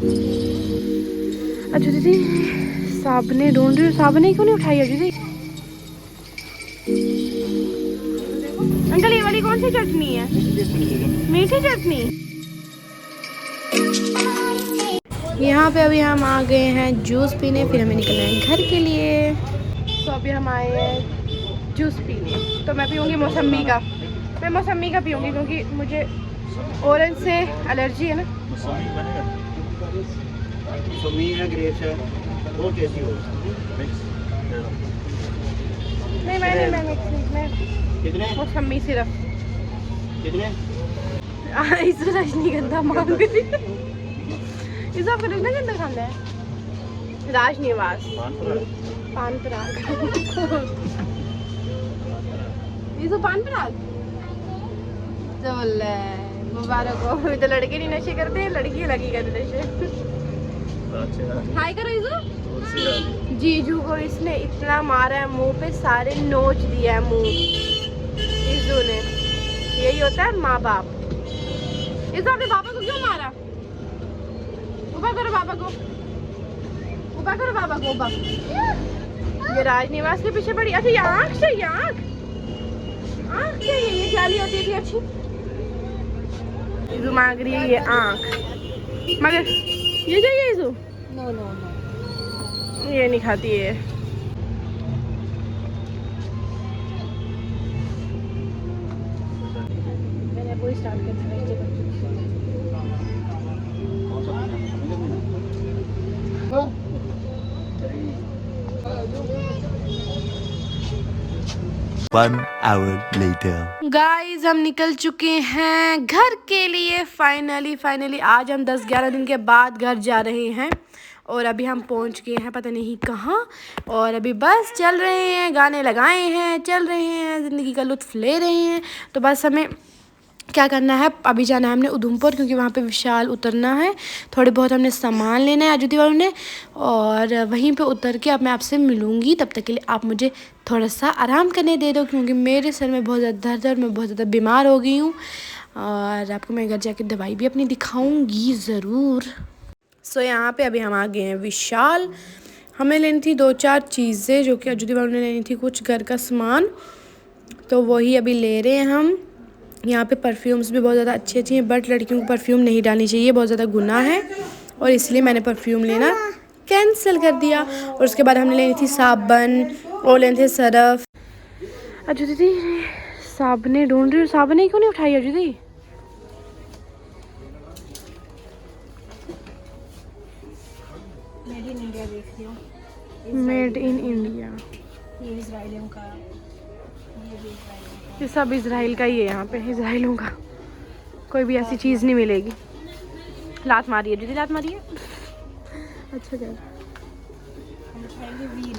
अच्छा दीदी साबने ढूंढ रही हूँ, साबने क्यों नहीं उठाई है दीदी? अंकल ये वाली कौन सी चटनी है? मीठी चटनी। यहाँ पे अभी हम आ गए हैं जूस पीने, फिर हमें निकलना है घर के लिए। तो अभी हम आए हैं जूस पीने, तो मैं पीऊँगी मौसम्मी का। मैं मौसम्मी का पीऊँगी क्योंकि मुझे ऑरेंज से एलर्जी है ना। मौसम्मी है, ग्रेप्स है, वो कैसी हो? नहीं मैं कितने? मौसम्मी सिर्फ। कितने? इस रजनीगंधा मांग रही है। इस आपका रजनीगंधा खाना है? राजनिवास पान पराग। ये तो पान पराग तो मुबारक हो। अभी तो लड़के नहीं नशे करते, लड़की लगी करते नशे। हाय करो इजू। जीजू को इसने इतना मारा है, मुंह पे सारे नोच दिया है मुंह इजू ने। यही होता है माँ बाप। इजू अपने पापा को क्यों मारा? ऊपर करो पापा को, ऊपर करो पापा को ऊपर। ये राजनिवास के पीछे पड़ी। अच्छा ये आँख चाहिए, आँख चाहिए। ये जाली होती थी अच्छी। इजू मांग रही है ये आँख, मगर ये चाहिए इजू। नो नो नो, ये नहीं खाती है। मैंने वो स्टार्ट कर दिया। One hour later. गाइस हम निकल चुके हैं घर के लिए। फाइनली आज हम 10-11 दिन के बाद घर जा रहे हैं और अभी हम पहुंच गए हैं पता नहीं कहाँ। और अभी बस चल रहे हैं, गाने लगाए हैं, चल रहे हैं, ज़िंदगी का लुत्फ़ ले रहे हैं। तो बस हमें क्या करना है, अभी जाना है हमने उधमपुर क्योंकि वहाँ पे विशाल उतरना है। थोड़े बहुत हमने सामान लेना है अजुदी वालों ने, और वहीं पे उतर के अब मैं आपसे मिलूँगी। तब तक के लिए आप मुझे थोड़ा सा आराम करने दे दो क्योंकि मेरे सर में बहुत ज़्यादा दर्द है और मैं बहुत ज़्यादा बीमार हो गई हूँ। और आपको मैं घर जाके दवाई भी अपनी दिखाऊँगी ज़रूर। सो यहाँ पे अभी हम आ गए हैं विशाल। हमें लेनी थी 2-4 चीज़ें जो कि अजुदी वालों ने लेनी थी, कुछ घर का सामान, तो वही अभी ले रहे हैं हम। यहाँ पे परफ्यूम्स भी बहुत ज़्यादा अच्छी हैं, बट लड़कियों को परफ्यूम नहीं डालनी चाहिए, बहुत ज़्यादा गुनाह है, और इसलिए मैंने परफ्यूम लेना कैंसिल कर दिया। और उसके बाद हमने लेनी थी साबन और लेने थे सरफ। अजू दीदी साबने ढूंढ रही हूँ, साबने क्यों नहीं उठाई अजू दीदी? मेड इन इंडिया देख रही हूँ। मेड इन इंडिया, ये इजराइलियों का, ये भी इजराइलियों ये सब इसराइल का ही है। यहाँ पे इसराइलों का कोई भी ऐसी चीज़ नहीं मिलेगी। लात मारी है दीदी, लात मारी है। अच्छा क्या का। व्हील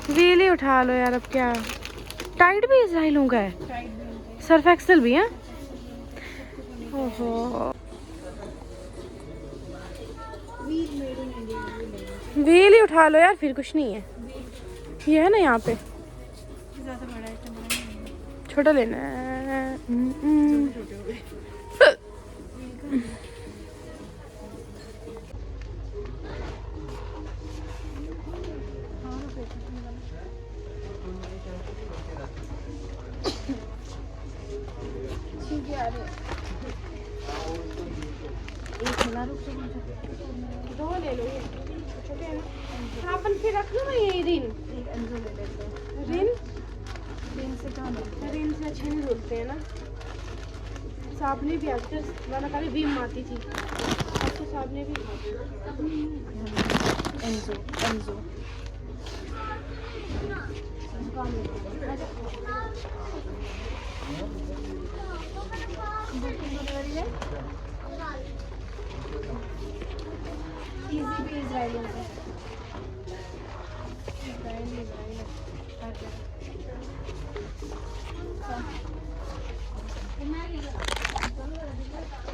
व्हील ही उठा लो यार, अब क्या। टाइड भी इसराइलों का है, टाइट भी उनका सर्फ एक्सेल भी है। ओहो wheel made in India. Wheel ही उठा लो यार, फिर कुछ नहीं है। ये है ना यहाँ पे, ज़्यादा बड़ा है, बड़ा नहीं है। छोटा लेना है। छोटे हो गए। दो ले लो, ये छोटे हैं ना। हाँ अपन फिर रख लो ना ये रिन। रिन से कहाँ मिलता रिन से अच्छे नहीं धुलते हैं ना। साबने भी आजकल वाला खाली विम आती थी, अब तो साबने भी है? एंजो इजी भी इजराइलियों का।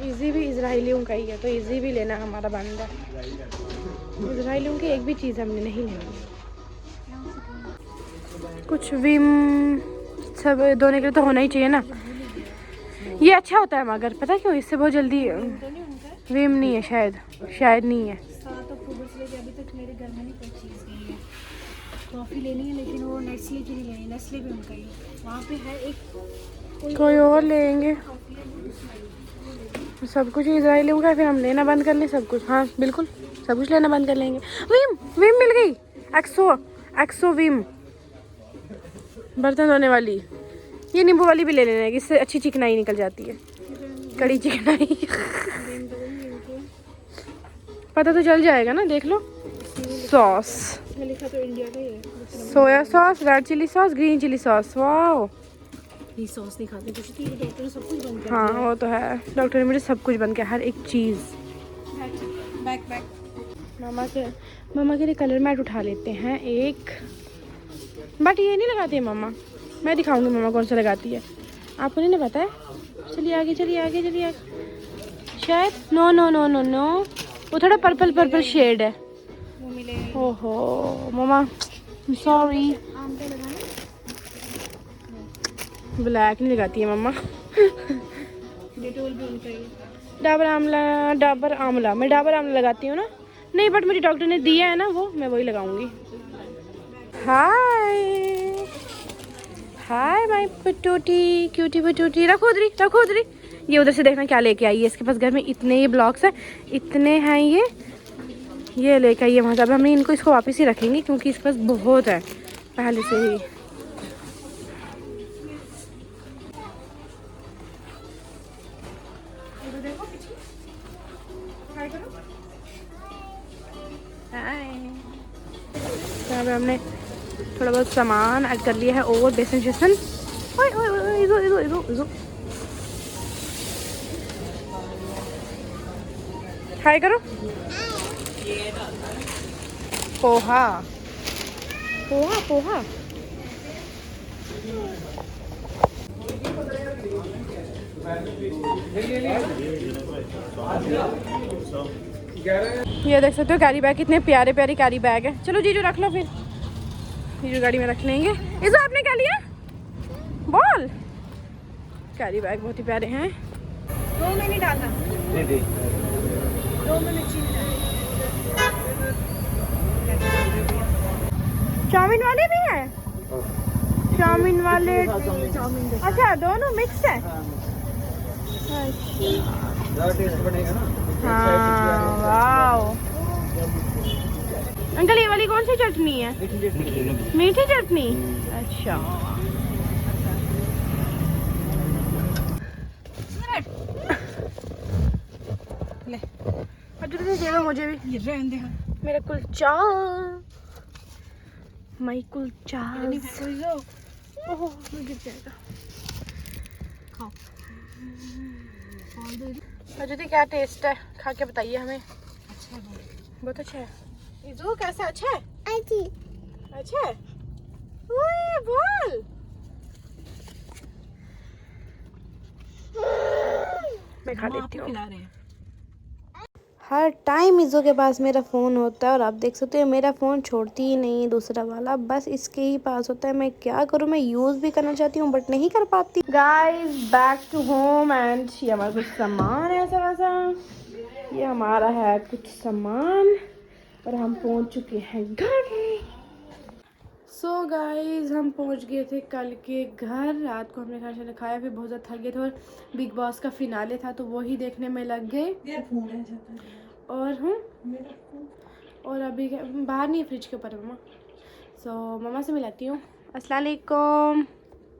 इजी भी इसराइलियों का ही है, तो इजी भी लेना हमारा बंदा। इसराइलियों की एक भी चीज़ हमने नहीं लेनी। कुछ विम सब धोने के लिए तो होना ही चाहिए ना। ये अच्छा होता है मगर पता क्यों, इससे बहुत जल्दी विम नहीं है शायद, शायद नहीं है। 7 अक्टूबर से लेकर अभी तक मेरे घर में नहीं कोई चीज़ गई है। कॉफ़ी लेनी है लेकिन वो नेस्ले की नहीं लेनी, नेस्ले भी उनका ही वहाँ पे है एक कोई और लेंगे सब कुछ इजराइलियों का, फिर हम लेना बंद कर लें सब कुछ। हाँ बिल्कुल सब कुछ लेना बंद कर लेंगे। विम विम मिल गई, एक्सो विम बर्तन धोने वाली। ये नींबू वाली भी ले लेना है, इससे अच्छी चिकनाई निकल जाती है, कड़ी चिकनाई। पता तो चल जाएगा ना, देख लो। सॉस लिखा तो इंडिया का ही है। Soya sauce, red chilli sauce, green chilli sauce. Wow ये सॉस नहीं खाते कुछ, तो डॉक्टर ने सब कुछ बंद कर हाँ वो तो है, डॉक्टर ने मुझे सब कुछ बंद किया, हर एक चीज़। बैक बैक मामा के लिए कलर मैट उठा लेते हैं एक, बट ये नहीं लगाती है मामा। मैं दिखाऊंगी मामा कौन सा लगाती है, आपको नहीं ना पता है। चलिए आगे चलिए आगे चलिए आगे। शायद no no no no no, वो थोड़ा पर्पल पर्पल शेड है। वो मिले ओहो मामा सॉरी, आम पे लगाना। ब्लैक नहीं लगाती है मामा। डेटोल भी उनका ही है। डाबर आंवला मैं डाबर आंवला लगाती हूँ ना। नहीं बट मुझे डॉक्टर ने दिया है ना वो, मैं वही लगाऊंगी। हाय hi my Patoti, cutie Patoti. रखो उधरी। ये उधर से देखना क्या लेके आई है, इसके पास घर में इतने ये ब्लॉक्स हैं, इतने हैं ये लेके आई है वहाँ से। अब हम इसको वापस ही रखेंगे क्योंकि इसके पास बहुत है पहले से ही। यहाँ पे हमने थोड़ा बहुत सामान ऐड कर लिया है और बेसन इधो ट्राई करो। पोहा ये देख सकते हो कैरी बैग, कितने प्यारे प्यारे कैरी बैग है। चलो जीजू रख लो, फिर जीजू गाड़ी में रख लेंगे। इस आपने क्या लिया? बॉल। कैरी बैग बहुत ही प्यारे हैं। 2 में नहीं डालना, नहीं दे 2 में मिर्ची नहीं डालनी। चाउमीन वाले भी हैं, चाउमीन वाले। अच्छा दोनों मिक्स है। टेस्ट बनेगा ना। हाँ वाओ। अंकल ये वाली कौन सी चटनी है? मीठी चटनी। अच्छा ले अब दे दो मुझे भी। ये रहने दे। मेरा कुलचा, माई कुलचा। ओह गिर जाएगा। खाओ। और दे दो। अजय क्या टेस्ट है, खा के बताइए हमें। अच्छा है बहुत अच्छा है। इज़ू कैसा? अच्छा है। अच्छा है। ओए बोल। मैं खा लेती हूँ। खिला रहे हैं। हर टाइम इज़ो के पास मेरा फ़ोन होता है और आप देख सकते हो मेरा फ़ोन छोड़ती ही नहीं है, दूसरा वाला बस इसके ही पास होता है। मैं क्या करूँ, मैं यूज़ भी करना चाहती हूँ बट नहीं कर पाती। Guys back to home and ये हमारा कुछ सामान है ऐसा वैसा, ये हमारा है कुछ सामान और हम पहुँच चुके हैं घर। सो गाइस हम पहुँच गए थे कल के घर। रात को हमने खाना खाया, फिर बहुत ज़्यादा थक गए थे और बिग बॉस का फिनाले था तो वही देखने में लग गए। और और अभी बाहर नहीं है, फ्रिज के ऊपर है मम्मा। सो मम्मा से मिलाती हूँ। अस्सलाम वालेकुम।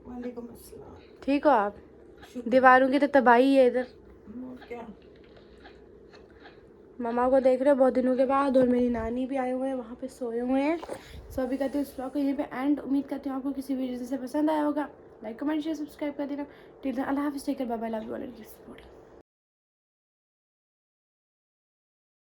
वालेकुम अस्सलाम। ठीक हो आप? दीवारों की तो तबाही है इधर। क्या? मम्मा को देख रहे हो बहुत दिनों के बाद, और मेरी नानी भी आए हुए हैं, वहाँ पे सोए हुए हैं। सो अभी कहते हैं इस ब्लॉग को यहीं पे एंड। उम्मीद करती हूँ आपको किसी वीडियो से पसंद आया होगा। लाइक कमेंट शेयर सब्सक्राइब कर देना। टिल देन अल्लाह हाफिज़, take care, bye bye, love you all and keep supporting.